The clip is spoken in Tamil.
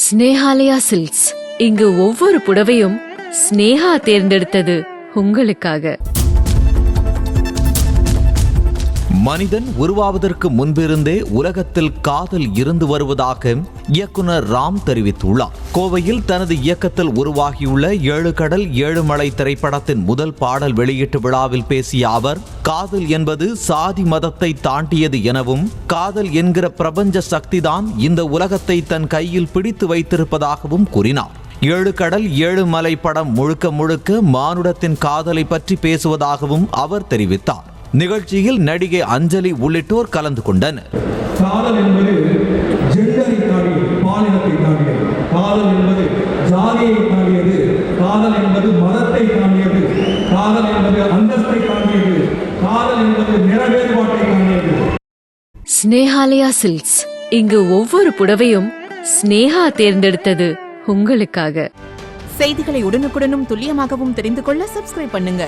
ஸ்னேஹாலயா சில்க்ஸ். இங்கு ஒவ்வொரு புடவையும் ஸ்னேஹா தேர்ந்தெடுத்தது உங்களுக்காக. மனிதன் உருவாவதற்கு முன்பிருந்தே உலகத்தில் காதல் இருந்து வருவதாக இயக்குனர் ராம் தெரிவித்துள்ளார். கோவையில் தனது இயக்கத்தில் உருவாகியுள்ள 7 கடல் 7 மலை திரைப்படத்தின் முதல் பாடல் வெளியீட்டு விழாவில் பேசிய அவர், காதல் என்பது சாதி மதத்தை தாண்டியது எனவும், காதல் என்கிற பிரபஞ்ச சக்திதான் இந்த உலகத்தை தன் கையில் பிடித்து வைத்திருப்பதாகவும் கூறினார். 7 கடல் 7 மலை படம் முழுக்க முழுக்க மானுடத்தின் காதலை பற்றி பேசுவதாகவும் அவர் தெரிவித்தார். நிகழ்ச்சியில் நடிகை அஞ்சலி உள்ளிட்டோர் கலந்து கொண்டனர். காதல் என்பது ஜெண்டரை தாண்டியது, பாலினத்தை தாண்டியது. காதல் என்பது ஜாதியை தாண்டியது. காதல் என்பது மதத்தை தாண்டியது. காதல் என்பது அந்தஸ்தை தாண்டியது. காதல் என்பது நிற வேறுபாட்டை தாண்டியது. ஸ்னேஹாலயா சில்க்ஸ். இங்கு ஒவ்வொரு புடவையும் ஸ்னேஹா தேர்ந்தெடுத்தது உங்களுக்காக. செய்திகளை உடனுக்குடனும் துல்லியமாகவும் தெரிந்து கொள்ள சப்ஸ்கிரைப் பண்ணுங்க.